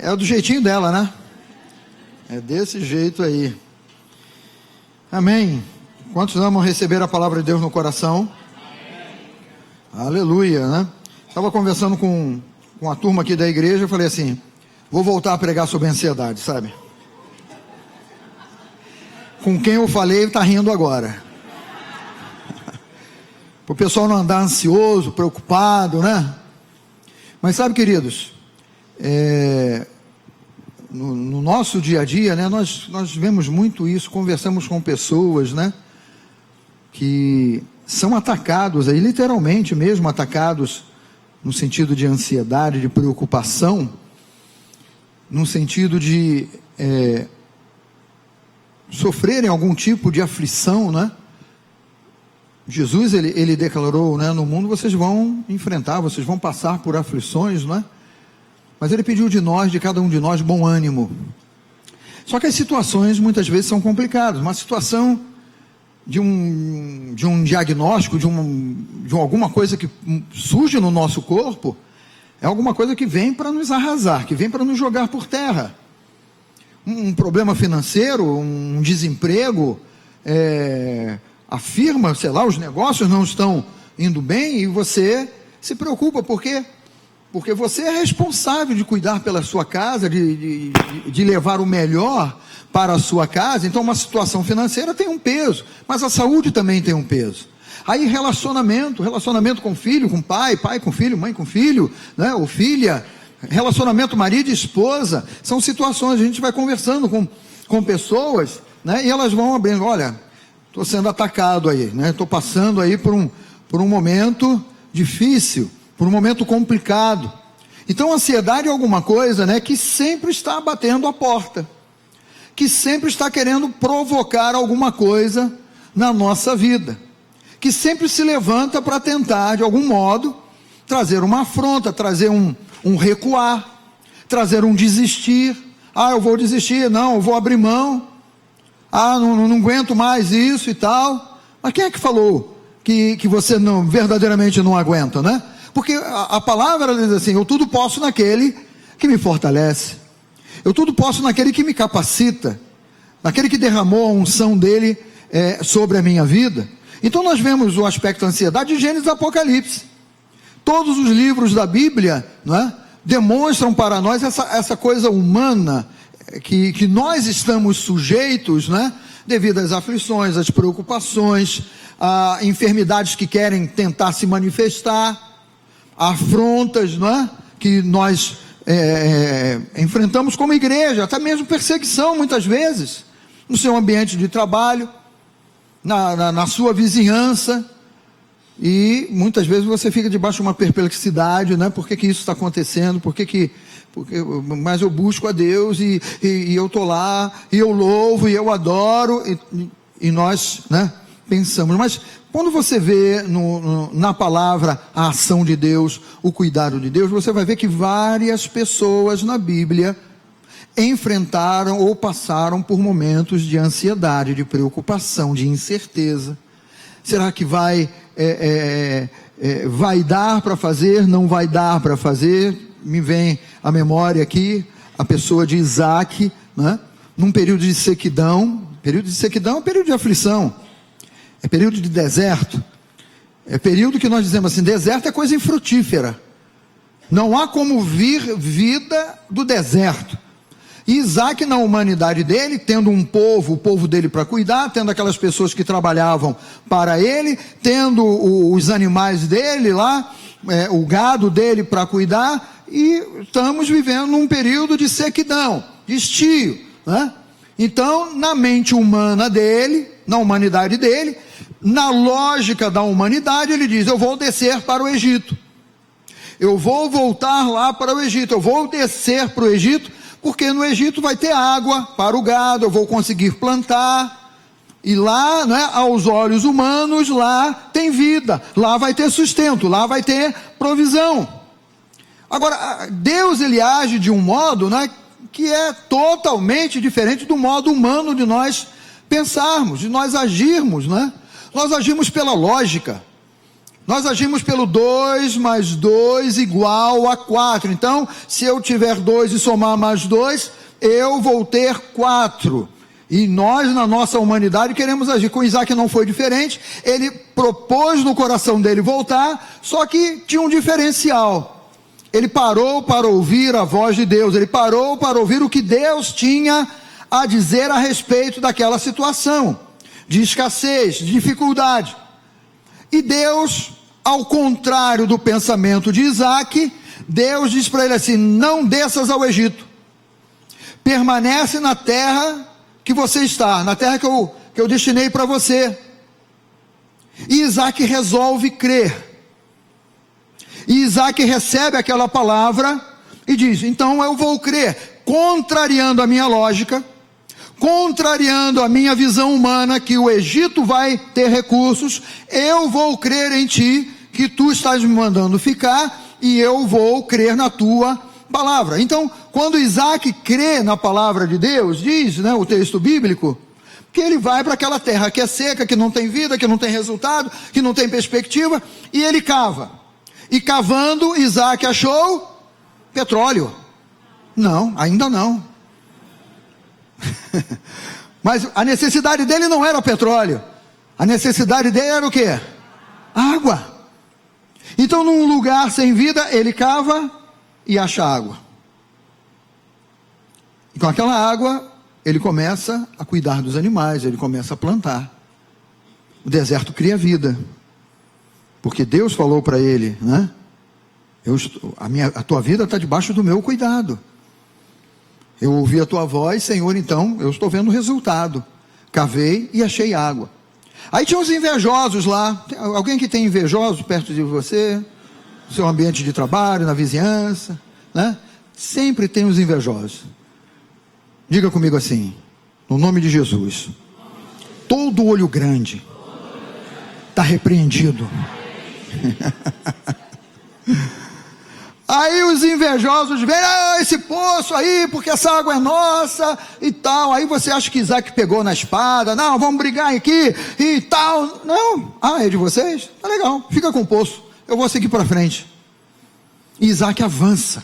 É do jeitinho dela, né? É desse jeito aí. Amém. Quantos amam receber a palavra de Deus no coração? Amém. Aleluia, né? Estava conversando com a turma aqui da igreja, eu falei assim, vou voltar a pregar sobre ansiedade, sabe? Com quem eu falei está rindo agora. Para o pessoal não andar ansioso, preocupado, né? Mas sabe, queridos, no nosso dia a dia, né, nós vemos muito isso, conversamos com pessoas, né, que são atacados, aí, literalmente mesmo atacados, no sentido de ansiedade, de preocupação, no sentido de sofrerem algum tipo de aflição, né? Jesus, ele declarou, né, no mundo vocês vão enfrentar, vocês vão passar por aflições, né? Mas ele pediu de cada um de nós, bom ânimo. Só que as situações muitas vezes são complicadas. Uma situação de um diagnóstico, de alguma coisa que surge no nosso corpo, é alguma coisa que vem para nos arrasar, que vem para nos jogar por terra. Um problema financeiro, um desemprego, a firma, sei lá, os negócios não estão indo bem e você se preocupa, porque você é responsável de cuidar pela sua casa, de levar o melhor para a sua casa. Então uma situação financeira tem um peso, mas a saúde também tem um peso. Aí relacionamento com filho, com pai com filho, mãe com filho, né, ou filha, relacionamento marido e esposa, são situações, a gente vai conversando com pessoas, né, e elas vão abrindo, olha, estou sendo atacado aí, né? Estou passando aí por um momento difícil, por um momento complicado. Então a ansiedade é alguma coisa, né, que sempre está batendo a porta, que sempre está querendo provocar alguma coisa na nossa vida, que sempre se levanta para tentar de algum modo trazer uma afronta, trazer um recuar, trazer um desistir. Eu vou desistir, não, eu vou abrir mão. Não aguento mais isso e tal. Mas quem é que falou que você verdadeiramente não aguenta, né? Porque a palavra diz assim, eu tudo posso naquele que me fortalece, eu tudo posso naquele que me capacita, naquele que derramou a unção dele sobre a minha vida. Então nós vemos o aspecto da ansiedade de Gênesis e Apocalipse. Todos os livros da Bíblia, né, demonstram para nós essa coisa humana, que nós estamos sujeitos, né, devido às aflições, às preocupações, a enfermidades que querem tentar se manifestar, afrontas, né, que nós enfrentamos como igreja, até mesmo perseguição muitas vezes, no seu ambiente de trabalho, na sua vizinhança, e muitas vezes você fica debaixo de uma perplexidade, né, por que isso está acontecendo, mas eu busco a Deus e eu estou lá, e eu louvo, e eu adoro, e nós, né, pensamos. Mas quando você vê na palavra a ação de Deus, o cuidado de Deus, você vai ver que várias pessoas na Bíblia enfrentaram ou passaram por momentos de ansiedade, de preocupação, de incerteza. Será que vai dar para fazer? Não vai dar para fazer? Me vem à memória aqui a pessoa de Isaac, né? Num período de sequidão. Período de sequidão é período de aflição, é período de deserto, é período que nós dizemos assim, deserto é coisa infrutífera, não há como vir vida do deserto. E Isaac, na humanidade dele, tendo o povo dele para cuidar, tendo aquelas pessoas que trabalhavam para ele, tendo os animais dele lá, o gado dele para cuidar, e estamos vivendo num período de sequidão, de estio, né? Então, na mente humana dele, na humanidade dele, na lógica da humanidade, ele diz, eu vou descer para o Egito, eu vou voltar lá para o Egito, eu vou descer para o Egito, porque no Egito vai ter água para o gado, eu vou conseguir plantar, e lá, né, aos olhos humanos, lá tem vida, lá vai ter sustento, lá vai ter provisão. Agora, Deus, ele age de um modo, né, que é totalmente diferente do modo humano de nós pensarmos, de nós agirmos, né? Nós agimos pela lógica, Nós agimos pelo 2 mais 2 igual a 4. Então, se eu tiver 2 e somar mais 2, eu vou ter 4. E nós, na nossa humanidade, queremos agir. Com Isaac não foi diferente. Ele propôs no coração dele voltar, só que tinha um diferencial. Ele parou para ouvir a voz de Deus. Ele parou para ouvir o que Deus tinha a dizer a respeito daquela situação de escassez, de dificuldade. E Deus, ao contrário do pensamento de Isaac, Deus diz para ele assim: não desças ao Egito, permanece na terra que você está, na terra que eu destinei para você. E Isaac resolve crer, e Isaac recebe aquela palavra e diz: então eu vou crer, contrariando a minha lógica, contrariando a minha visão humana, que o Egito vai ter recursos. Eu vou crer em ti, que tu estás me mandando ficar, e eu vou crer na tua palavra. Então, quando Isaac crê na palavra de Deus, diz, né, o texto bíblico, que ele vai para aquela terra que é seca, que não tem vida, que não tem resultado, que não tem perspectiva, e ele cava. E cavando, Isaac achou petróleo. Não, ainda não. Mas a necessidade dele não era petróleo, a necessidade dele era o quê? Água. Então, num lugar sem vida, ele cava e acha água. E com aquela água, ele começa a cuidar dos animais, ele começa a plantar. O deserto cria vida, porque Deus falou para ele, né? A tua vida está debaixo do meu cuidado. Eu ouvi a tua voz, Senhor, então eu estou vendo o resultado. Cavei e achei água. Aí tinha os invejosos lá. Alguém que tem invejosos perto de você, no seu ambiente de trabalho, na vizinhança, né? Sempre tem os invejosos. Diga comigo assim, no nome de Jesus: todo olho grande está repreendido. Aí os invejosos veem: esse poço aí, porque essa água é nossa e tal. Aí você acha que Isaac pegou na espada: não, vamos brigar aqui e tal. Não, é de vocês? Tá legal, fica com o poço, eu vou seguir para frente. E Isaac avança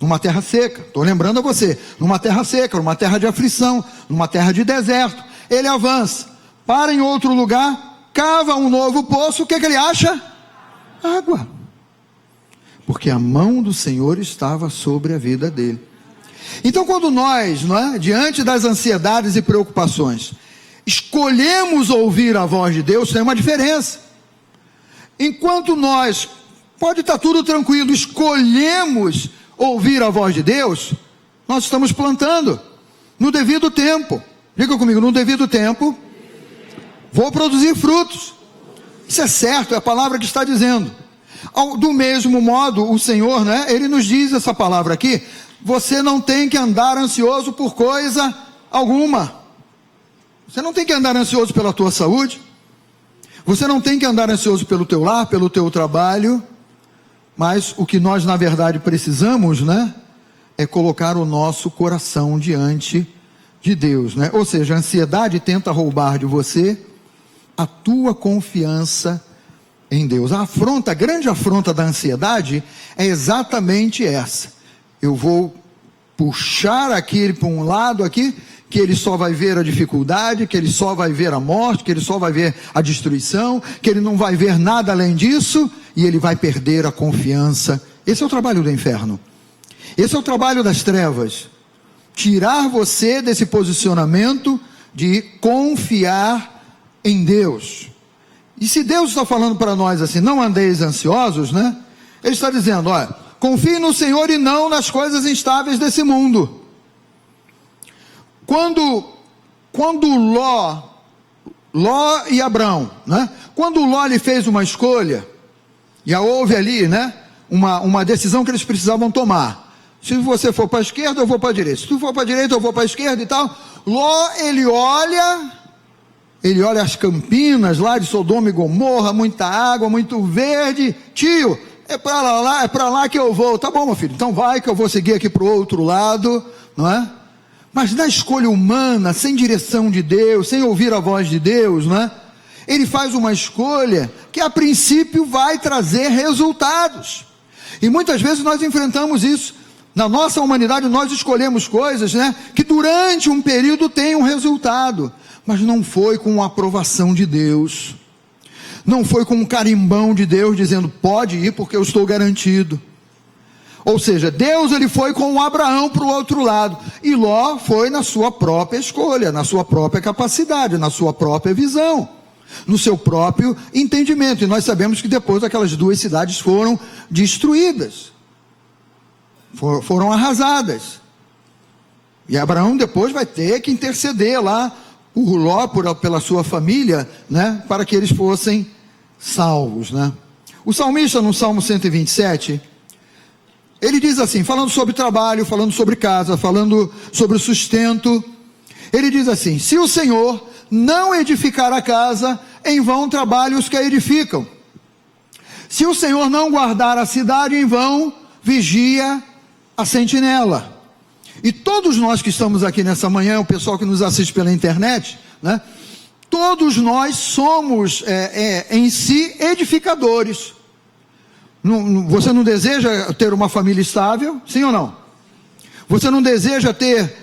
numa terra seca. Estou lembrando a você, numa terra seca, numa terra de aflição, numa terra de deserto. Ele avança, para em outro lugar, cava um novo poço. O que ele acha? Água. Porque a mão do Senhor estava sobre a vida dele. Então, quando nós, não é, diante das ansiedades e preocupações, escolhemos ouvir a voz de Deus, tem uma diferença. Enquanto nós, pode estar tudo tranquilo, escolhemos ouvir a voz de Deus, nós estamos plantando no devido tempo. Diga comigo: no devido tempo vou produzir frutos. Isso é certo, é a palavra que está dizendo. Do mesmo modo, o Senhor, né, Ele nos diz essa palavra aqui: você não tem que andar ansioso por coisa alguma. Você não tem que andar ansioso pela tua saúde, você não tem que andar ansioso pelo teu lar, pelo teu trabalho. Mas o que nós na verdade precisamos, né, é colocar o nosso coração diante de Deus, né? Ou seja, a ansiedade tenta roubar de você a tua confiança em Deus. A grande afronta da ansiedade é exatamente essa: eu vou puxar aquele para um lado aqui, que ele só vai ver a dificuldade, que ele só vai ver a morte, que ele só vai ver a destruição, que ele não vai ver nada além disso, e ele vai perder a confiança. Esse é o trabalho do inferno, esse é o trabalho das trevas: tirar você desse posicionamento de confiar em Deus. E se Deus está falando para nós assim: não andeis ansiosos, né? Ele está dizendo: olha, confie no Senhor e não nas coisas instáveis desse mundo. Quando Ló e Abrão, né? Quando Ló lhe fez uma escolha, e houve ali, né, uma decisão que eles precisavam tomar: se você for para a esquerda, eu vou para a direita; se tu for para a direita, eu vou para a esquerda e tal. Ló, ele olha as campinas lá de Sodoma e Gomorra, muita água, muito verde. Tio, é para lá que eu vou. Tá bom, meu filho, então vai que eu vou seguir aqui para o outro lado, não é? Mas na escolha humana, sem direção de Deus, sem ouvir a voz de Deus, não é? ele faz uma escolha que a princípio vai trazer resultados. E muitas vezes nós enfrentamos isso. Na nossa humanidade nós escolhemos coisas, que durante um período tem um resultado, mas não foi com a aprovação de Deus, não foi com um carimbão de Deus dizendo, pode ir porque eu estou garantido. Ou seja, Deus ele foi com Abraão para o outro lado, e Ló foi na sua própria escolha, na sua própria capacidade, na sua própria visão, no seu próprio entendimento. E nós sabemos que depois aquelas duas cidades foram destruídas, foram arrasadas, e Abraão depois vai ter que interceder lá por Ló, pela sua família, para que eles fossem salvos, O salmista no Salmo 127, ele diz assim, falando sobre trabalho, falando sobre casa, falando sobre o sustento, ele diz assim, se o Senhor não edificar a casa, em vão trabalham os que a edificam. Se o Senhor não guardar a cidade, em vão vigia a sentinela. E todos nós que estamos aqui nessa manhã, o pessoal que nos assiste pela internet, todos nós somos em si edificadores. Você não deseja ter uma família estável? Sim ou não? Você não deseja ter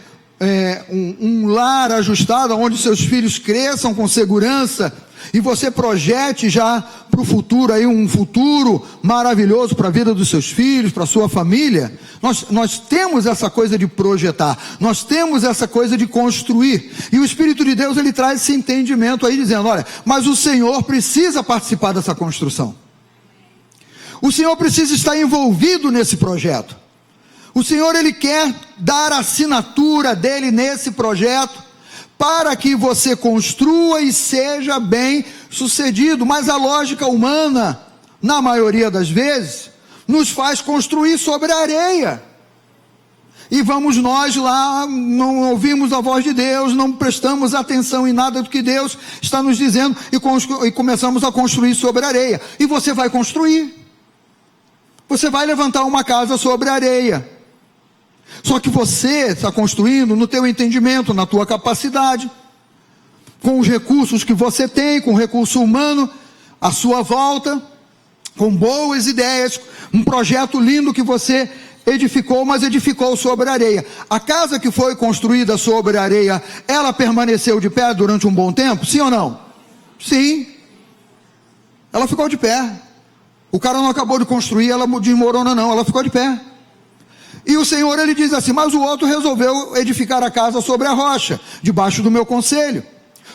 um lar ajustado, onde seus filhos cresçam com segurança, e você projete já para o futuro, um futuro maravilhoso para a vida dos seus filhos, para a sua família? Nós temos essa coisa de projetar, nós temos essa coisa de construir, e o Espírito de Deus ele traz esse entendimento aí, dizendo, olha, mas o Senhor precisa participar dessa construção, o Senhor precisa estar envolvido nesse projeto, o Senhor ele quer dar a assinatura dele nesse projeto, para que você construa e seja bem sucedido. Mas a lógica humana, na maioria das vezes, nos faz construir sobre a areia, e vamos nós lá, não ouvimos a voz de Deus, não prestamos atenção em nada do que Deus está nos dizendo, e começamos a construir sobre a areia. E você vai construir, você vai levantar uma casa sobre a areia, só que você está construindo no teu entendimento, na tua capacidade, com os recursos que você tem, com o recurso humano à sua volta, com boas ideias, um projeto lindo que você edificou, mas edificou sobre a areia. A casa que foi construída sobre a areia, ela permaneceu de pé durante um bom tempo? Sim ou não? Sim, ela ficou de pé. O cara não acabou de construir, ela desmorona não, ela ficou de pé. E o Senhor ele diz assim, mas o outro resolveu edificar a casa sobre a rocha, debaixo do meu conselho,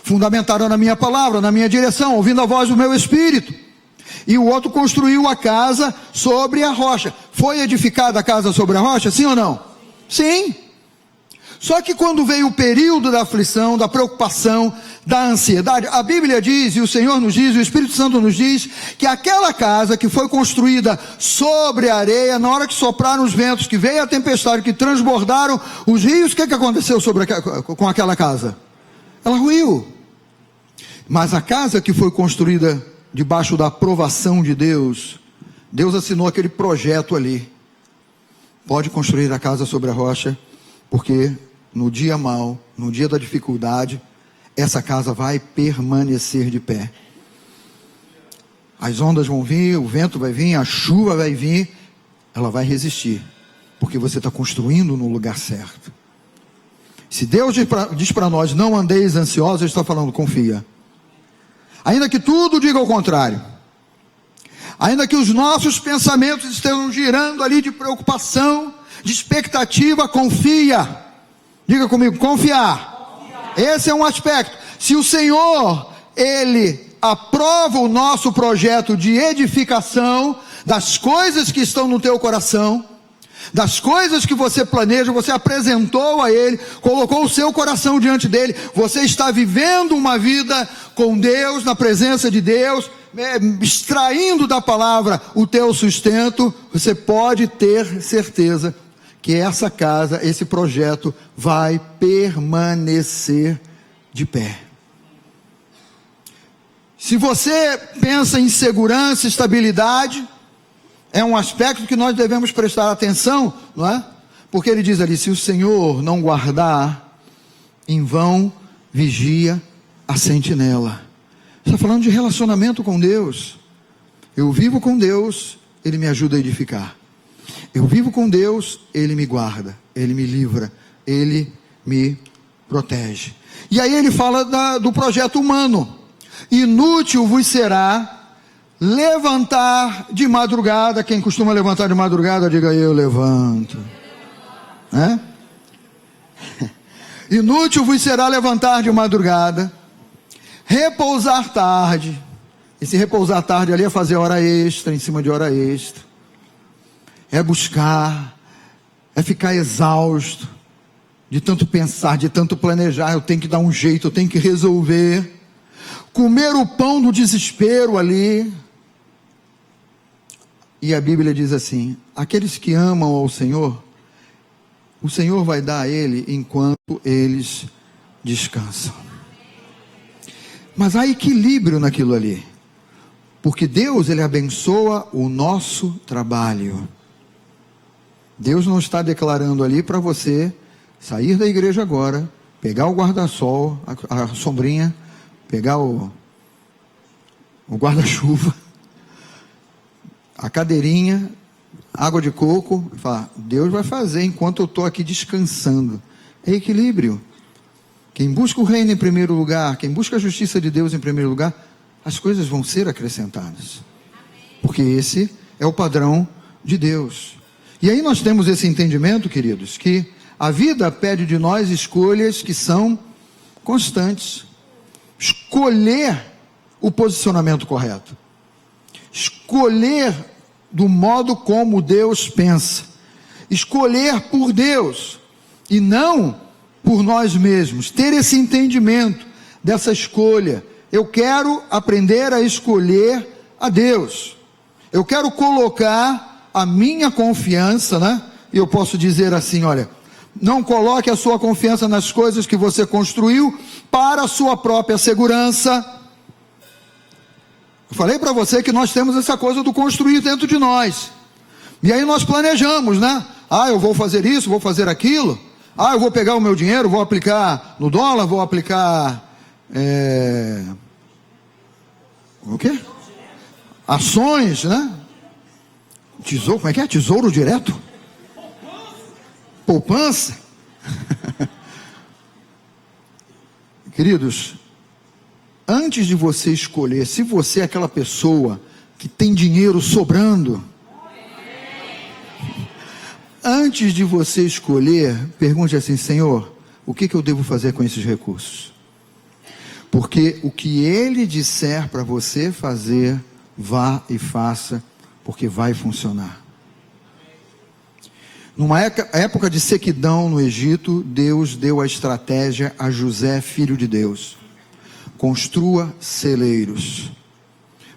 fundamentaram na minha palavra, na minha direção, ouvindo a voz do meu espírito. E o outro construiu a casa sobre a rocha. Foi edificada a casa sobre a rocha, sim ou não? Sim. Só que quando veio o período da aflição, da preocupação, da ansiedade, a Bíblia diz, e o Senhor nos diz, e o Espírito Santo nos diz, que aquela casa que foi construída sobre a areia, na hora que sopraram os ventos, que veio a tempestade, que transbordaram os rios, o que aconteceu com aquela casa? Ela ruiu. Mas a casa que foi construída debaixo da aprovação de Deus, Deus assinou aquele projeto ali. Pode construir a casa sobre a rocha, porque no dia mau, no dia da dificuldade, essa casa vai permanecer de pé. As ondas vão vir, o vento vai vir, a chuva vai vir, ela vai resistir, porque você está construindo no lugar certo. Se Deus diz para nós, não andeis ansiosos, Ele está falando, confia. Ainda que tudo diga o contrário, ainda que os nossos pensamentos estejam girando ali de preocupação, de expectativa, confia. Diga comigo, confiar. Esse é um aspecto. Se o Senhor, Ele aprova o nosso projeto de edificação, das coisas que estão no teu coração, das coisas que você planeja, você apresentou a Ele, colocou o seu coração diante dEle, você está vivendo uma vida com Deus, na presença de Deus, extraindo da palavra o teu sustento, você pode ter certeza que essa casa, esse projeto vai permanecer de pé. Se você pensa em segurança, estabilidade, é um aspecto que nós devemos prestar atenção, não é? Porque ele diz ali, se o Senhor não guardar, em vão vigia a sentinela. Está falando de relacionamento com Deus. Eu vivo com Deus, Ele me ajuda a edificar. Eu vivo com Deus, Ele me guarda, Ele me livra, Ele me protege. E aí ele fala do projeto humano. Inútil vos será levantar de madrugada. Quem costuma levantar de madrugada, diga: eu levanto. Inútil vos será levantar de madrugada, repousar tarde. Esse repousar tarde ali é fazer hora extra, em cima de hora extra. É buscar, é ficar exausto, de tanto pensar, de tanto planejar. Eu tenho que dar um jeito, eu tenho que resolver. Comer o pão do desespero ali. E a Bíblia diz assim: aqueles que amam ao Senhor, o Senhor vai dar a ele enquanto eles descansam. Mas há equilíbrio naquilo ali, porque Deus, Ele abençoa o nosso trabalho. Deus não está declarando ali para você sair da igreja agora, pegar o guarda-sol, a sombrinha, pegar o guarda-chuva, a cadeirinha, água de coco, e falar: Deus vai fazer enquanto eu estou aqui descansando. É equilíbrio. Quem busca o reino em primeiro lugar, quem busca a justiça de Deus em primeiro lugar, as coisas vão ser acrescentadas. Porque esse é o padrão de Deus. E aí nós temos esse entendimento, queridos, que a vida pede de nós escolhas que são constantes. Escolher o posicionamento correto. Escolher do modo como Deus pensa. Escolher por Deus e não por nós mesmos. Ter esse entendimento dessa escolha. Eu quero aprender a escolher a Deus. Eu quero colocar a minha confiança, E eu posso dizer assim: olha, não coloque a sua confiança nas coisas que você construiu para a sua própria segurança. Eu falei para você que nós temos essa coisa do construir dentro de nós. E aí nós planejamos, eu vou fazer isso, vou fazer aquilo. Eu vou pegar o meu dinheiro, vou aplicar no dólar, vou aplicar o quê? Ações, Tesouro, como é que é? Tesouro direto? Poupança? Queridos, antes de você escolher, se você é aquela pessoa que tem dinheiro sobrando, antes de você escolher, pergunte assim: Senhor, o que eu devo fazer com esses recursos? Porque o que Ele disser para você fazer, vá e faça, porque vai funcionar. Numa época de sequidão no Egito, Deus deu a estratégia a José, filho de Deus: construa celeiros.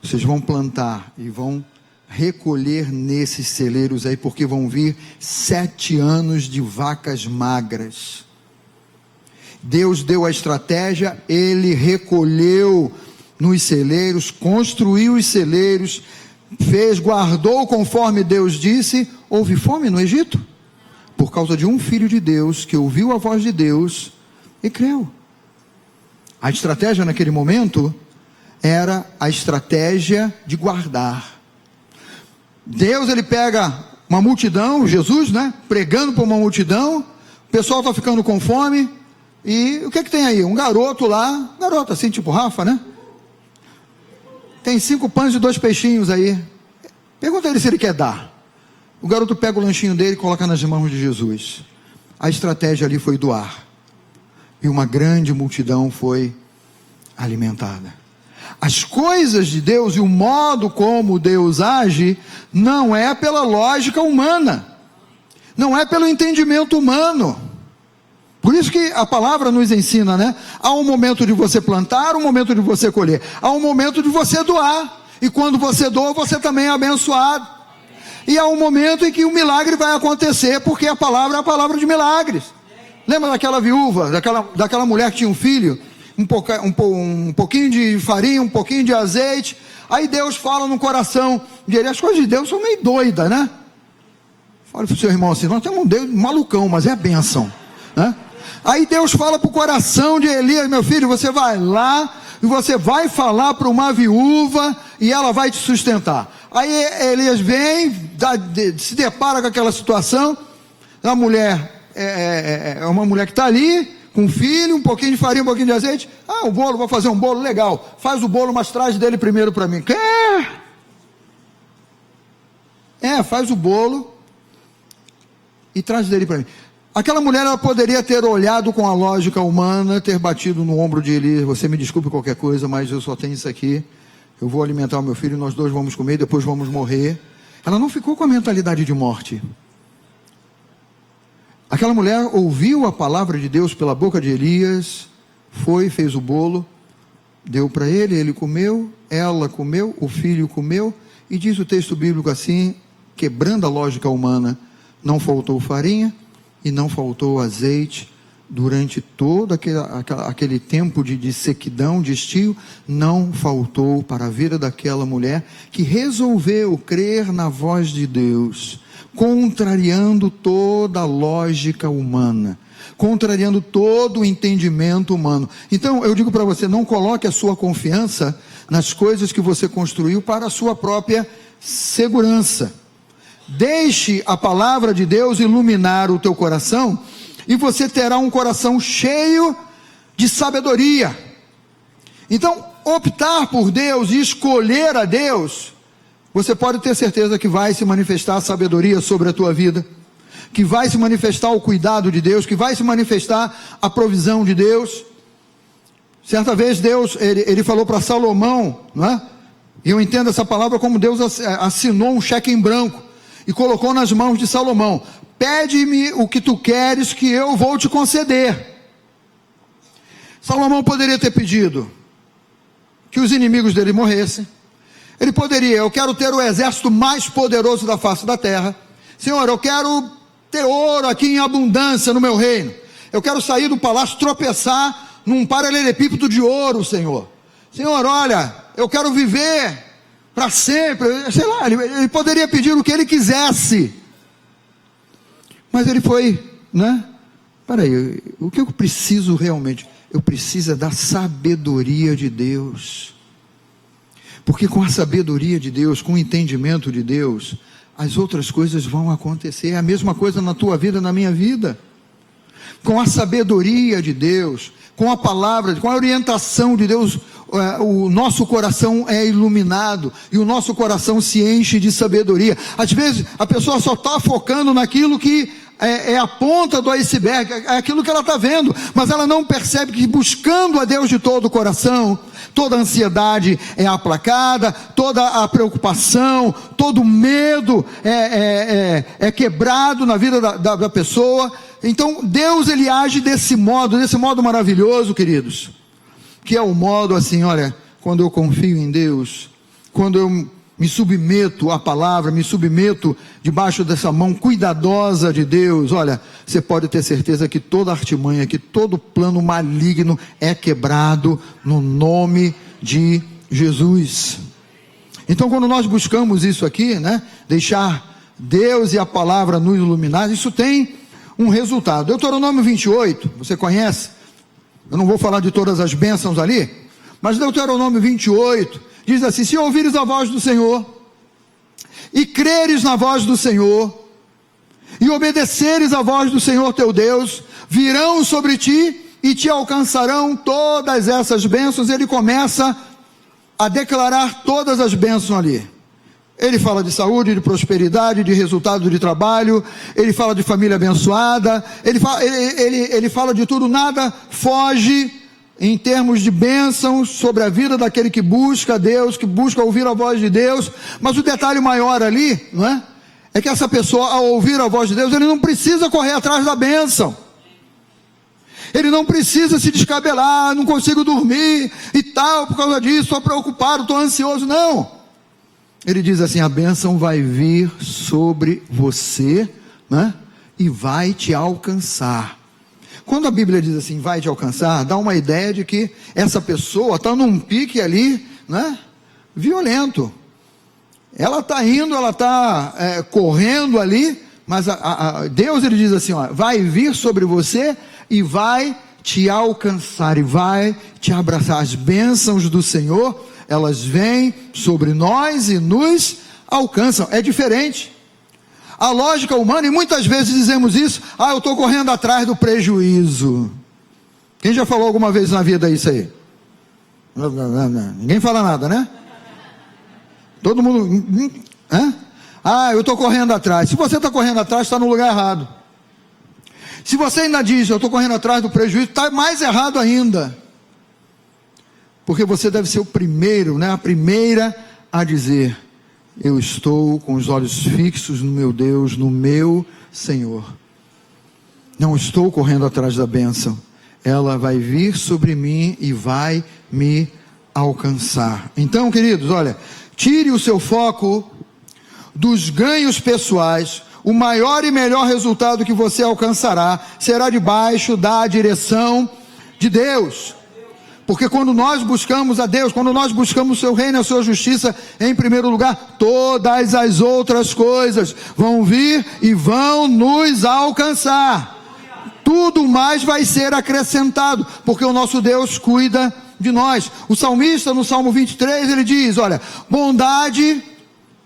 Vocês vão plantar e vão recolher nesses celeiros aí, porque vão vir 7 anos de vacas magras. Deus deu a estratégia, Ele recolheu nos celeiros, construiu os celeiros, guardou conforme Deus disse. Houve fome no Egito por causa de um filho de Deus que ouviu a voz de Deus e creu. A estratégia naquele momento era a estratégia de guardar. Deus, Ele pega uma multidão, Jesus, pregando para uma multidão, o pessoal está ficando com fome, e o que tem aí? Um garoto lá, garoto assim tipo Rafa, tem 5 pães e 2 peixinhos aí. Pergunta a ele se ele quer dar. O garoto pega o lanchinho dele e coloca nas mãos de Jesus. A estratégia ali foi doar. E uma grande multidão foi alimentada. As coisas de Deus e o modo como Deus age não é pela lógica humana, não é pelo entendimento humano. Por isso que a palavra nos ensina, há um momento de você plantar, um momento de você colher, há um momento de você doar, e quando você doa, você também é abençoado, e há um momento em que o milagre vai acontecer, porque a palavra é a palavra de milagres. Lembra daquela viúva, daquela mulher que tinha um filho, um pouquinho de farinha, um pouquinho de azeite, aí Deus fala no coração dele. As coisas de Deus são meio doidas, Fala para o seu irmão assim: nós temos um Deus malucão, mas é bênção, Aí Deus fala para o coração de Elias: meu filho, você vai lá, e você vai falar para uma viúva e ela vai te sustentar. Aí Elias vem, se depara com aquela situação, a mulher é uma mulher que está ali, com um filho, um pouquinho de farinha, um pouquinho de azeite. O bolo, vou fazer um bolo, legal. Faz o bolo, mas traz dele primeiro para mim. Faz o bolo e traz dele para mim. Aquela mulher, ela poderia ter olhado com a lógica humana, ter batido no ombro de Elias: você me desculpe qualquer coisa, mas eu só tenho isso aqui, eu vou alimentar o meu filho, nós dois vamos comer, depois vamos morrer. Ela não ficou com a mentalidade de morte. Aquela mulher ouviu a palavra de Deus pela boca de Elias, foi, fez o bolo, deu para ele, ele comeu, ela comeu, o filho comeu, e diz o texto bíblico assim, quebrando a lógica humana: não faltou farinha e não faltou azeite durante todo aquele tempo de sequidão, de estio. Não faltou para a vida daquela mulher que resolveu crer na voz de Deus, contrariando toda a lógica humana, contrariando todo o entendimento humano. Então eu digo para você: não coloque a sua confiança nas coisas que você construiu para a sua própria segurança. Deixe a palavra de Deus iluminar o teu coração, e você terá um coração cheio de sabedoria. Então, optar por Deus e escolher a Deus, você pode ter certeza que vai se manifestar a sabedoria sobre a tua vida, que vai se manifestar o cuidado de Deus, que vai se manifestar a provisão de Deus. Certa vez Deus, ele falou para Salomão, não é? E eu entendo essa palavra como Deus assinou um cheque em branco e colocou nas mãos de Salomão: pede-me o que tu queres que eu vou te conceder. Salomão poderia ter pedido que os inimigos dele morressem. Ele poderia: eu quero ter o exército mais poderoso da face da terra. Senhor, eu quero ter ouro aqui em abundância no meu reino. Eu quero sair do palácio, tropeçar num paralelepípedo de ouro, Senhor. Senhor, olha, eu quero viver para sempre. Sei lá, ele poderia pedir o que ele quisesse. Mas ele foi, né? Peraí, o que eu preciso realmente? Eu preciso da sabedoria de Deus. Porque com a sabedoria de Deus, com o entendimento de Deus, as outras coisas vão acontecer. É a mesma coisa na tua vida, na minha vida. Com a sabedoria de Deus, com a palavra, com a orientação de Deus, o nosso coração é iluminado e o nosso coração se enche de sabedoria. Às vezes a pessoa só está focando naquilo que é a ponta do iceberg, é aquilo que ela está vendo, mas ela não percebe que buscando a Deus de todo o coração, toda a ansiedade é aplacada, toda a preocupação, todo o medo é quebrado na vida da pessoa. Então Deus, ele age desse modo maravilhoso, queridos, que é o modo assim: olha, quando eu confio em Deus, quando eu me submeto à palavra, me submeto debaixo dessa mão cuidadosa de Deus, olha, você pode ter certeza que toda artimanha, que todo plano maligno é quebrado no nome de Jesus. Então, quando nós buscamos isso aqui, né, deixar Deus e a palavra nos iluminar, isso tem um resultado. Deuteronômio 28, você conhece? Eu não vou falar de todas as bênçãos ali, mas Deuteronômio 28 diz assim: se ouvires a voz do Senhor, e creres na voz do Senhor, e obedeceres a voz do Senhor teu Deus, virão sobre ti e te alcançarão todas essas bênçãos. Ele começa a declarar todas as bênçãos ali. Ele fala de saúde, de prosperidade, de resultado de trabalho, ele fala de família abençoada, ele fala de tudo. Nada foge em termos de bênçãos sobre a vida daquele que busca a Deus, que busca ouvir a voz de Deus. Mas o detalhe maior ali, não é? É que essa pessoa, ao ouvir a voz de Deus, ele não precisa correr atrás da bênção. Ele não precisa se descabelar: não consigo dormir e tal, por causa disso, estou preocupado, estou ansioso. Não. Ele diz assim: a bênção vai vir sobre você, né? E vai te alcançar. Quando a Bíblia diz assim, vai te alcançar, dá uma ideia de que essa pessoa está num pique ali, né, violento. Ela está indo, ela está correndo ali, mas Deus, ele diz assim, ó, vai vir sobre você e vai te alcançar e vai te abraçar. As bênçãos do Senhor, elas vêm sobre nós e nos alcançam. É diferente. A lógica humana, e muitas vezes dizemos isso: eu estou correndo atrás do prejuízo. Quem já falou alguma vez na vida isso aí? Ninguém fala nada, né? Todo mundo... eu estou correndo atrás. Se você está correndo atrás, está no lugar errado. Se você ainda diz, eu estou correndo atrás do prejuízo, está mais errado ainda. Porque você deve ser o primeiro, a primeira a dizer: eu estou com os olhos fixos no meu Deus, no meu Senhor. Não estou correndo atrás da bênção. Ela vai vir sobre mim e vai me alcançar. Então, queridos, olha, tire o seu foco dos ganhos pessoais. O maior e melhor resultado que você alcançará será debaixo da direção de Deus. Porque quando nós buscamos a Deus, quando nós buscamos o seu reino e a sua justiça em primeiro lugar, todas as outras coisas vão vir e vão nos alcançar. Tudo mais vai ser acrescentado, porque o nosso Deus cuida de nós. O salmista, no Salmo 23, ele diz, olha, bondade,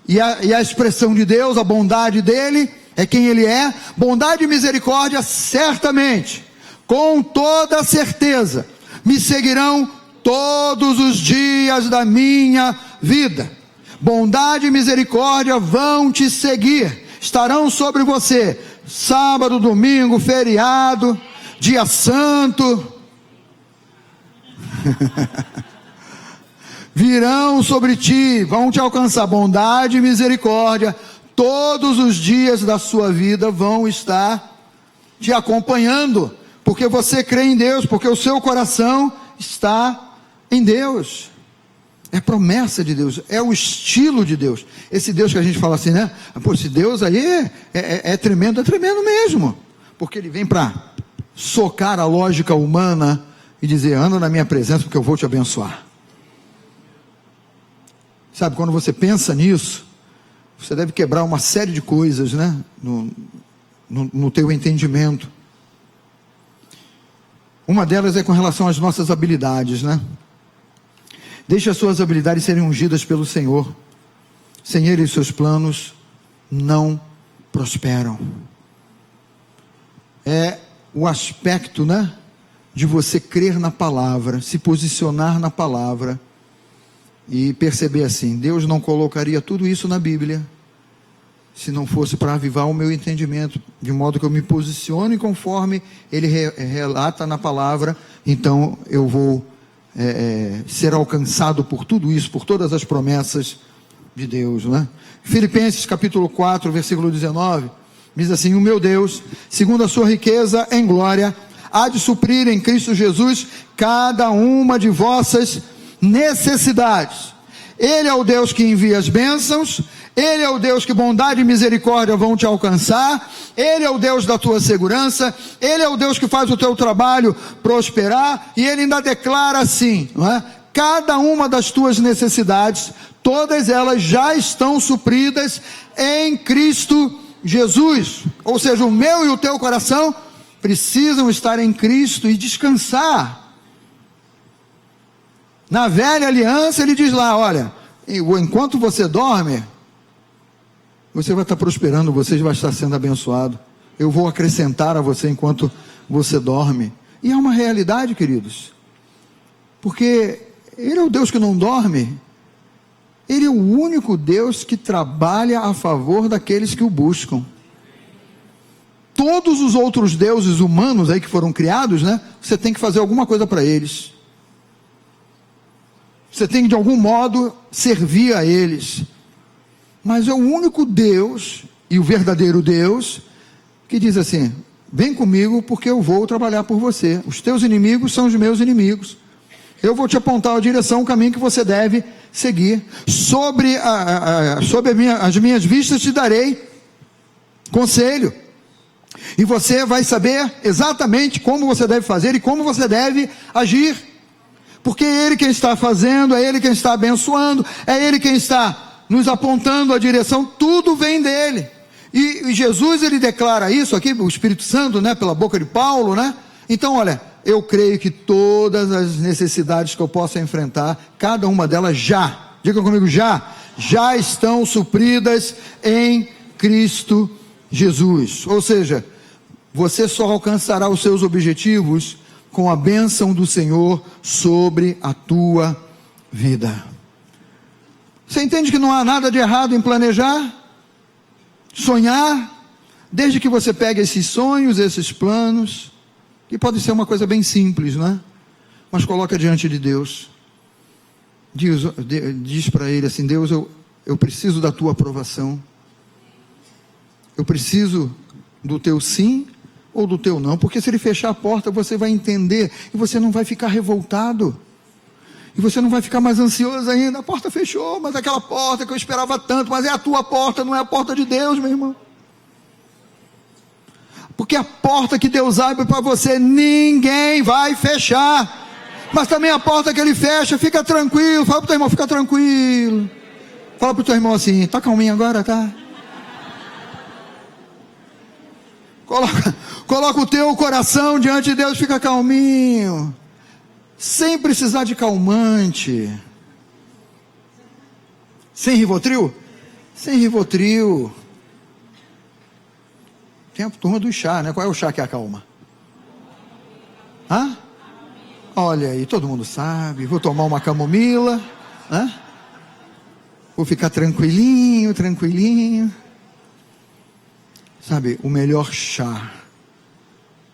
e a expressão de Deus, a bondade dele, é quem ele é, bondade e misericórdia, certamente, com toda certeza, me seguirão todos os dias da minha vida. Bondade e misericórdia vão te seguir, estarão sobre você, sábado, domingo, feriado, dia santo, virão sobre ti, vão te alcançar. Bondade e misericórdia, todos os dias da sua vida vão estar te acompanhando, porque você crê em Deus, porque o seu coração está em Deus. É promessa de Deus, é o estilo de Deus. Esse Deus que a gente fala assim, né? Pô, esse Deus aí é tremendo mesmo. Porque ele vem para socar a lógica humana e dizer, anda na minha presença porque eu vou te abençoar. Sabe, quando você pensa nisso, você deve quebrar uma série de coisas, né? No teu entendimento. Uma delas é com relação às nossas habilidades, né? Deixe as suas habilidades serem ungidas pelo Senhor. Sem Ele, os seus planos não prosperam. É o aspecto, né, de você crer na palavra, se posicionar na palavra e perceber assim, Deus não colocaria tudo isso na Bíblia se não fosse para avivar o meu entendimento, de modo que eu me posicione conforme Ele relata na palavra. Então eu vou ser alcançado por tudo isso, por todas as promessas de Deus, né? Filipenses capítulo 4, versículo 19, diz assim, o meu Deus, segundo a sua riqueza em glória, há de suprir em Cristo Jesus cada uma de vossas necessidades. Ele é o Deus que envia as bênçãos, Ele é o Deus que bondade e misericórdia vão te alcançar, Ele é o Deus da tua segurança, Ele é o Deus que faz o teu trabalho prosperar, e Ele ainda declara assim, não é? Cada uma das tuas necessidades, todas elas já estão supridas em Cristo Jesus. Ou seja, o meu e o teu coração precisam estar em Cristo e descansar. Na velha aliança ele diz lá, olha, enquanto você dorme, você vai estar prosperando, você vai estar sendo abençoado, eu vou acrescentar a você enquanto você dorme. E é uma realidade, queridos, porque Ele é o Deus que não dorme, Ele é o único Deus que trabalha a favor daqueles que o buscam. Todos os outros deuses humanos aí que foram criados, né, você tem que fazer alguma coisa para eles, você tem que de algum modo servir a eles, mas é o único Deus, e o verdadeiro Deus, que diz assim, vem comigo porque eu vou trabalhar por você, os teus inimigos são os meus inimigos, eu vou te apontar a direção, o caminho que você deve seguir, sobre as minhas vistas te darei conselho, e você vai saber exatamente como você deve fazer e como você deve agir, porque é Ele quem está fazendo, é Ele quem está abençoando, é Ele quem está nos apontando a direção, tudo vem dEle. E Jesus, Ele declara isso aqui, o Espírito Santo, né, pela boca de Paulo, né? Então olha, eu creio que todas as necessidades que eu possa enfrentar, cada uma delas diga comigo, já estão supridas em Cristo Jesus. Ou seja, você só alcançará os seus objetivos com a bênção do Senhor sobre a tua vida. Você entende que não há nada de errado em planejar, sonhar, desde que você pegue esses sonhos, esses planos, que pode ser uma coisa bem simples, não é? Mas coloca diante de Deus. Diz para Ele assim: Deus, eu preciso da tua aprovação. Eu preciso do teu sim ou do teu não, porque se Ele fechar a porta, você vai entender, e você não vai ficar revoltado, e você não vai ficar mais ansioso ainda. A porta fechou, mas aquela porta que eu esperava tanto, mas é a tua porta, não é a porta de Deus, meu irmão. Porque a porta que Deus abre para você, ninguém vai fechar. Mas também a porta que Ele fecha, fica tranquilo. Fala para o teu irmão, fica tranquilo. Fala para o teu irmão assim: tá calminho agora, tá? Coloca o teu coração diante de Deus, fica calminho. Sem precisar de calmante. Sem Rivotril? Sem Rivotril. Tem a turma do chá, né? Qual é o chá que acalma? Hã? Olha aí, todo mundo sabe. Vou tomar uma camomila, né? Vou ficar tranquilinho. Sabe, o melhor chá,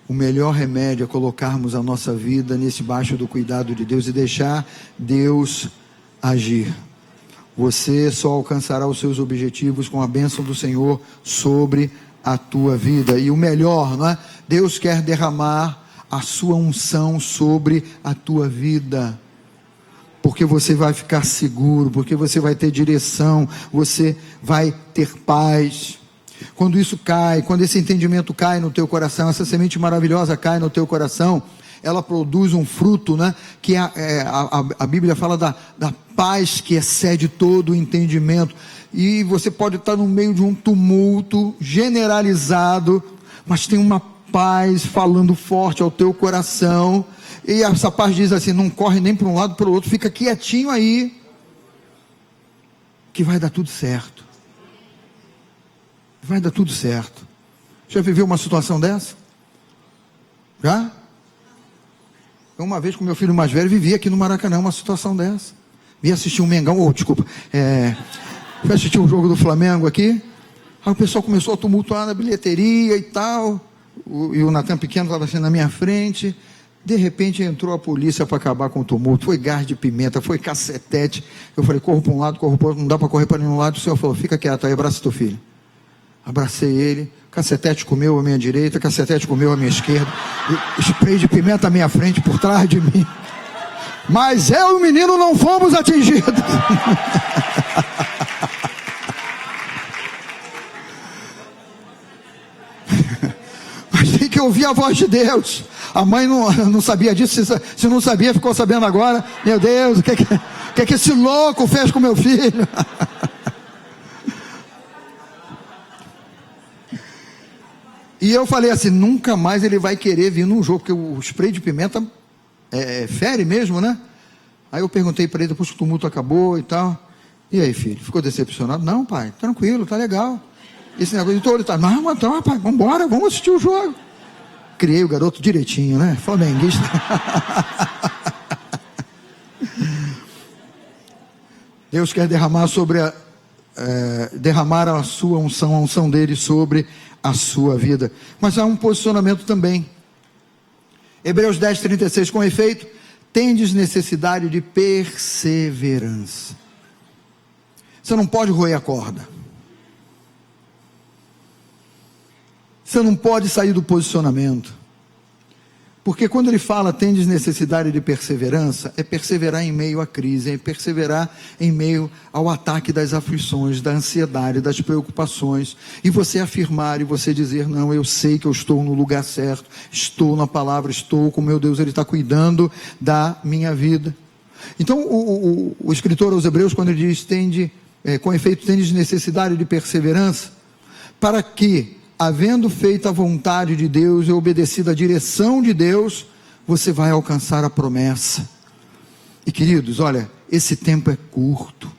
o melhor remédio é colocarmos a nossa vida nesse baixo do cuidado de Deus e deixar Deus agir. Você só alcançará os seus objetivos com a bênção do Senhor sobre a tua vida. E o melhor, não é? Deus quer derramar a sua unção sobre a tua vida, porque você vai ficar seguro, porque você vai ter direção, você vai ter paz. Quando isso cai, quando esse entendimento cai no teu coração, essa semente maravilhosa cai no teu coração, ela produz um fruto, né? Que a Bíblia fala da paz que excede todo o entendimento. E você pode estar no meio de um tumulto generalizado, mas tem uma paz falando forte ao teu coração, e essa paz diz assim: não corre nem para um lado para o outro, fica quietinho aí, que vai dar tudo certo. Vai dar tudo certo. Já viveu uma situação dessa? Já? Uma vez com meu filho mais velho, vivi aqui no Maracanã uma situação dessa. Vi assistir um Mengão, fui assistir um jogo do Flamengo aqui. Aí o pessoal começou a tumultuar na bilheteria e tal. E o Natan pequeno estava assim na minha frente. De repente entrou a polícia para acabar com o tumulto. Foi gás de pimenta, foi cacetete. Eu falei: corro para um lado, corro para o outro, não dá para correr para nenhum lado. O senhor falou: fica quieto aí, abraça teu filho. Abracei ele, cacetete comeu à minha direita, cacetete comeu à minha esquerda, spray de pimenta à minha frente, por trás de mim. Mas eu e o menino não fomos atingidos. Mas tem que ouvir a voz de Deus. A mãe não sabia disso, se não sabia, ficou sabendo agora. Meu Deus, o que esse louco fez com meu filho? E eu falei assim: nunca mais ele vai querer vir num jogo, porque o spray de pimenta fere mesmo, né? Aí eu perguntei para ele, depois que o tumulto acabou e tal: e aí, filho, ficou decepcionado? Não, pai, tranquilo, tá legal. Esse negócio de todo, ele tá: não, então, rapaz, vamos embora, vamos assistir o jogo. Criei o garoto direitinho, né? Flamenguista. Deus quer derramar derramar a sua unção, a unção dele sobre a sua vida. Mas há um posicionamento também. Hebreus 10:36: com efeito, tendes necessidade de perseverança. Você não pode roer a corda. Você não pode sair do posicionamento. Porque quando ele fala tendes necessidade de perseverança, é perseverar em meio à crise, é perseverar em meio ao ataque das aflições, da ansiedade, das preocupações, e você afirmar e você dizer: não, eu sei que eu estou no lugar certo, estou na palavra, estou com meu Deus, Ele está cuidando da minha vida. Então o escritor aos Hebreus, quando ele diz com efeito tendes necessidade de perseverança, para que, havendo feito a vontade de Deus e obedecido a direção de Deus, você vai alcançar a promessa. E queridos, olha, esse tempo é curto,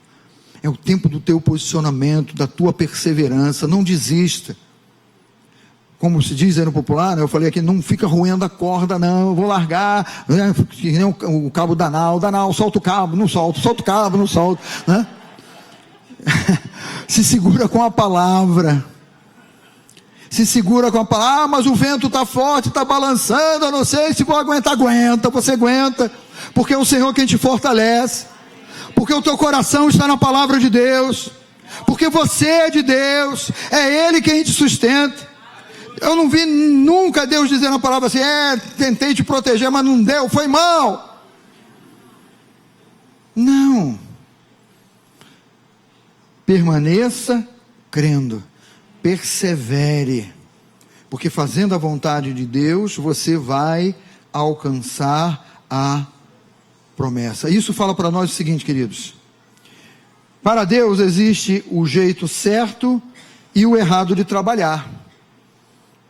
é o tempo do teu posicionamento, da tua perseverança. Não desista. Como se diz aí no popular, né? Eu falei aqui, não fica roendo a corda, não, eu vou largar, né? Que nem o cabo Danal, solta o cabo, não solta, solta o cabo, não solta, né? Se segura com a palavra, se segura com a palavra. Mas o vento está forte, está balançando, eu não sei se vou aguentar. Aguenta, você aguenta, porque é o Senhor quem te fortalece, porque o teu coração está na palavra de Deus, porque você é de Deus, é Ele quem te sustenta. Eu não vi nunca Deus dizer na palavra assim, tentei te proteger, mas não deu, foi mal. Não. Permaneça crendo, persevere, porque fazendo a vontade de Deus, você vai alcançar a promessa. Isso fala para nós o seguinte, queridos: para Deus existe o jeito certo e o errado de trabalhar.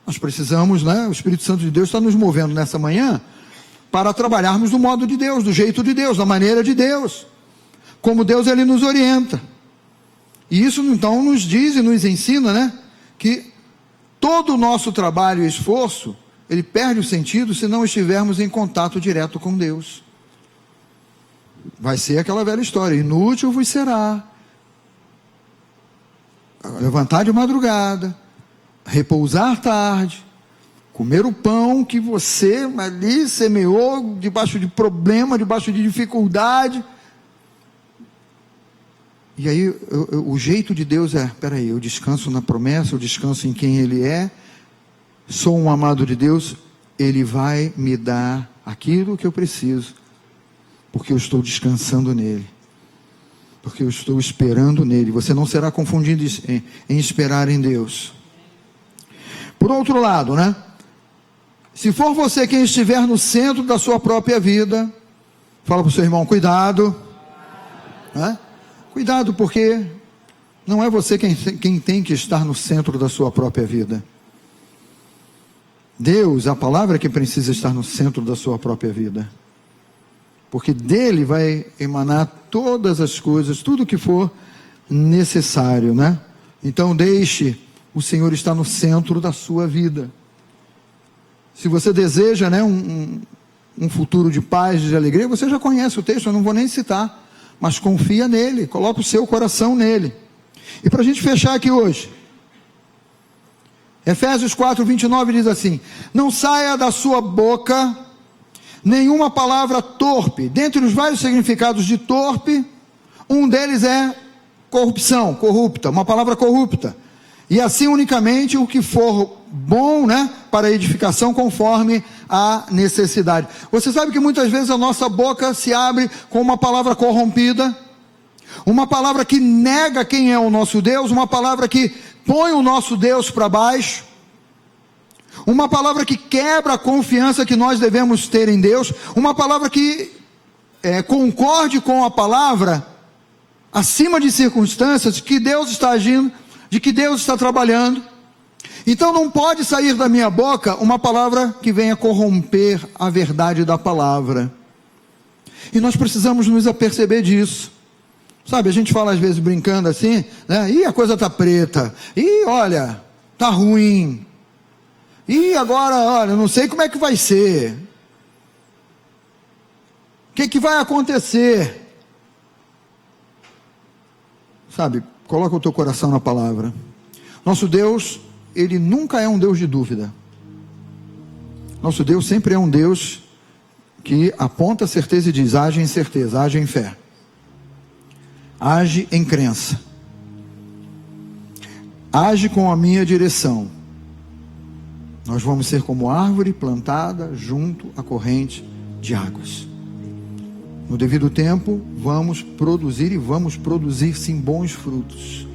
Nós precisamos, né? O Espírito Santo de Deus está nos movendo nessa manhã para trabalharmos do modo de Deus, do jeito de Deus, da maneira de Deus, como Deus Ele nos orienta. E isso então nos diz e nos ensina, né, que todo o nosso trabalho e esforço, ele perde o sentido se não estivermos em contato direto com Deus. Vai ser aquela velha história: inútil vos será levantar de madrugada, repousar tarde, comer o pão que você ali semeou debaixo de problema, debaixo de dificuldade. E aí o jeito de Deus é: peraí, eu descanso na promessa, eu descanso em quem Ele é, sou um amado de Deus, Ele vai me dar aquilo que eu preciso, porque eu estou descansando nele, porque eu estou esperando nele. Você não será confundido em esperar em Deus. Por outro lado, né? Se for você quem estiver no centro da sua própria vida, fala para o seu irmão: cuidado, né? Cuidado, porque não é você quem tem que estar no centro da sua própria vida. Deus, a palavra é que precisa estar no centro da sua própria vida, porque dele vai emanar todas as coisas, tudo que for necessário, né? Então deixe o Senhor estar no centro da sua vida. Se você deseja, né, um futuro de paz, de alegria, você já conhece o texto, eu não vou nem citar, mas confia nele, coloca o seu coração nele. E para a gente fechar aqui hoje, Efésios 4:29 diz assim: não saia da sua boca nenhuma palavra torpe. Dentre os vários significados de torpe, um deles é corrupção, corrupta, uma palavra corrupta. E assim unicamente o que for bom, né, para edificação, conforme a necessidade. Você sabe que muitas vezes a nossa boca se abre com uma palavra corrompida, uma palavra que nega quem é o nosso Deus, uma palavra que põe o nosso Deus para baixo, uma palavra que quebra a confiança que nós devemos ter em Deus, uma palavra que concorde com a palavra, acima de circunstâncias, de que Deus está agindo, de que Deus está trabalhando. Então não pode sair da minha boca uma palavra que venha corromper a verdade da palavra. E nós precisamos nos aperceber disso. Sabe, a gente fala às vezes brincando assim, né? A coisa está preta. Olha, está ruim. Agora, olha, não sei como é que vai ser. O que vai acontecer? Sabe, coloca o teu coração na palavra. Nosso Deus, Ele nunca é um Deus de dúvida. Nosso Deus sempre é um Deus que aponta a certeza e diz: age em certeza, age em fé, age em crença, age com a minha direção. Nós vamos ser como árvore plantada junto à corrente de águas. No devido tempo, vamos produzir, e vamos produzir sim bons frutos.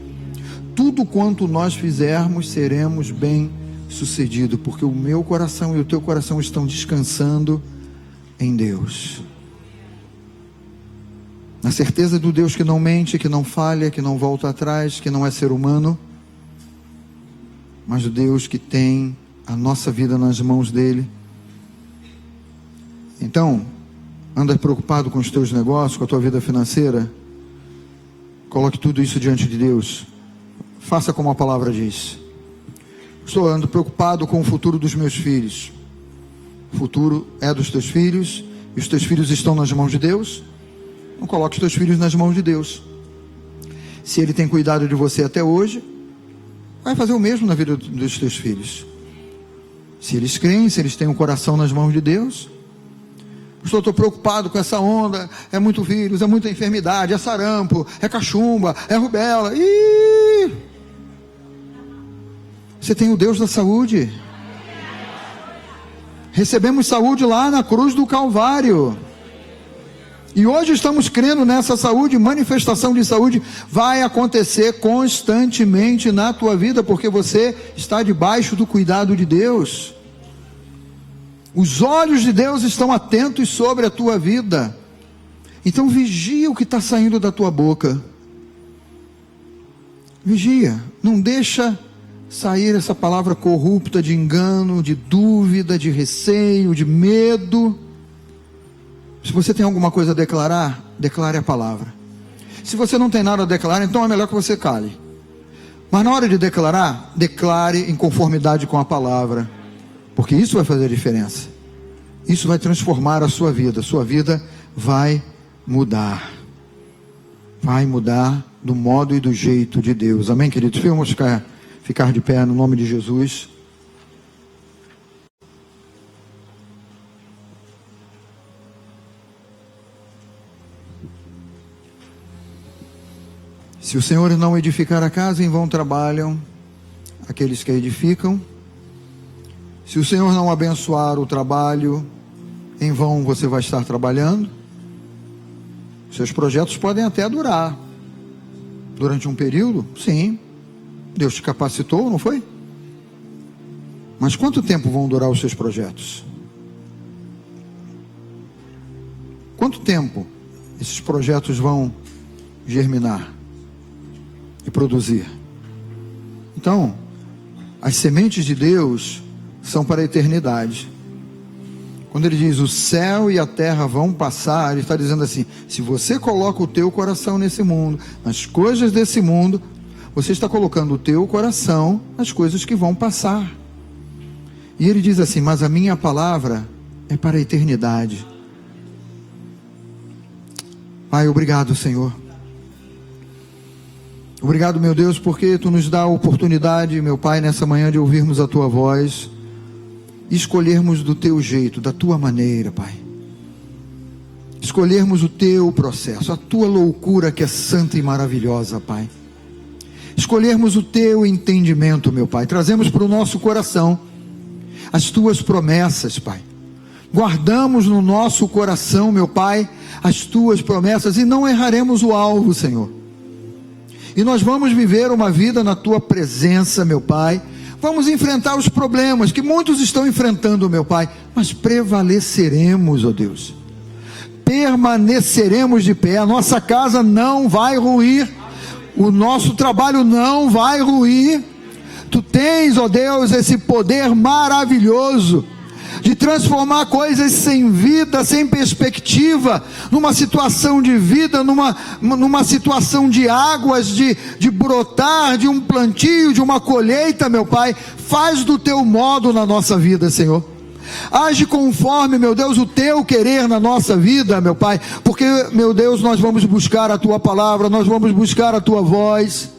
Tudo quanto nós fizermos, seremos bem sucedidos, porque o meu coração e o teu coração estão descansando em Deus, na certeza do Deus que não mente, que não falha, que não volta atrás, que não é ser humano, mas o Deus que tem a nossa vida nas mãos dele, Então, anda preocupado com os teus negócios, com a tua vida financeira? Coloque tudo isso diante de Deus. Faça como a palavra diz. Estou andando preocupado com o futuro dos meus filhos. O futuro é dos teus filhos, e os teus filhos estão nas mãos de Deus. Não coloque os teus filhos nas mãos de Deus. Se Ele tem cuidado de você até hoje, vai fazer o mesmo na vida dos teus filhos. Se eles creem, se eles têm o coração nas mãos de Deus. Estou preocupado com essa onda, é muito vírus, é muita enfermidade, é sarampo, é cachumba, é rubéola. Você tem o Deus da saúde. Recebemos saúde lá na cruz do Calvário. E hoje estamos crendo nessa saúde. Manifestação de saúde vai acontecer constantemente na tua vida, porque você está debaixo do cuidado de Deus. Os olhos de Deus estão atentos sobre a tua vida. Então vigia o que está saindo da tua boca. Vigia, não deixa sair essa palavra corrupta de engano, de dúvida, de receio, de medo. Se você tem alguma coisa a declarar, declare a palavra. Se você não tem nada a declarar, então é melhor que você cale. Mas na hora de declarar, declare em conformidade com a palavra, porque isso vai fazer a diferença. Isso vai transformar a sua vida. Sua vida vai mudar. Vai mudar do modo e do jeito de Deus. Amém, queridos? Vamos ficar de pé no nome de Jesus. Se o Senhor não edificar a casa, em vão trabalham aqueles que a edificam. Se o Senhor não abençoar o trabalho, em vão você vai estar trabalhando. Seus projetos podem até durar durante um período, sim. Deus te capacitou, não foi? Mas quanto tempo vão durar os seus projetos? Quanto tempo esses projetos vão germinar e produzir? Então, as sementes de Deus são para a eternidade. Quando Ele diz o céu e a terra vão passar, Ele está dizendo assim: se você coloca o teu coração nesse mundo, nas coisas desse mundo, você está colocando o teu coração nas coisas que vão passar. E Ele diz assim: mas a minha palavra é para a eternidade. Pai, obrigado, Senhor. Obrigado, meu Deus, porque Tu nos dá a oportunidade, meu Pai, nessa manhã de ouvirmos a Tua voz, escolhermos do Teu jeito, da Tua maneira, Pai. Escolhermos o Teu processo, a Tua loucura que é santa e maravilhosa, Pai. Escolhermos o Teu entendimento, meu Pai. Trazemos para o nosso coração as Tuas promessas, Pai. Guardamos no nosso coração, meu Pai, as Tuas promessas e não erraremos o alvo, Senhor. E nós vamos viver uma vida na Tua presença, meu Pai. Vamos enfrentar os problemas que muitos estão enfrentando, meu Pai, mas prevaleceremos, ó Deus. Permaneceremos de pé. A nossa casa não vai ruir. O nosso trabalho não vai ruir. Tu tens, ó Deus, esse poder maravilhoso de transformar coisas sem vida, sem perspectiva, numa situação de vida, numa situação de águas, de brotar, de um plantio, de uma colheita, meu Pai. Faz do Teu modo na nossa vida, Senhor. Age conforme, meu Deus, o Teu querer na nossa vida, meu Pai, porque, meu Deus, nós vamos buscar a Tua palavra, nós vamos buscar a Tua voz.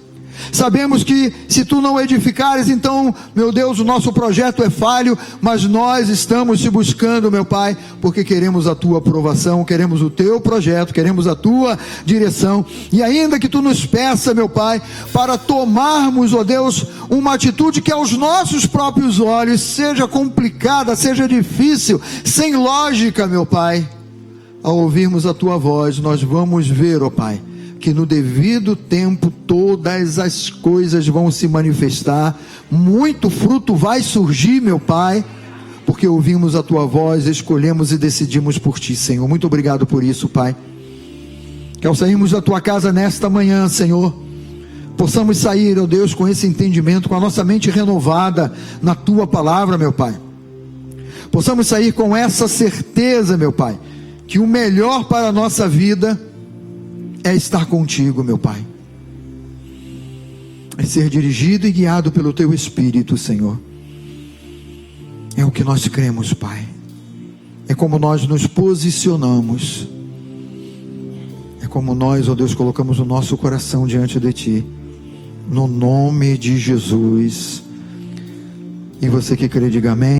Sabemos que se Tu não edificares, então, meu Deus, o nosso projeto é falho, mas nós estamos te buscando, meu Pai, porque queremos a Tua aprovação, queremos o Teu projeto, queremos a Tua direção, e ainda que Tu nos peça, meu Pai, para tomarmos, ó Deus, uma atitude que aos nossos próprios olhos seja complicada, seja difícil, sem lógica, meu Pai, ao ouvirmos a Tua voz, nós vamos ver, ó Pai, que no devido tempo todas as coisas vão se manifestar, muito fruto vai surgir, meu Pai, porque ouvimos a Tua voz, escolhemos e decidimos por Ti, Senhor. Muito obrigado por isso, Pai. Que ao sairmos da Tua casa nesta manhã, Senhor, possamos sair, ó Deus, com esse entendimento, com a nossa mente renovada na Tua palavra, meu Pai. possamos sair com essa certeza, meu Pai, que o melhor para a nossa vida é estar contigo, meu Pai, é ser dirigido e guiado pelo Teu Espírito, Senhor. É o que nós cremos, Pai, é como nós nos posicionamos, é como nós, ó Deus, colocamos o nosso coração diante de Ti, no nome de Jesus. E você que crê, diga amém.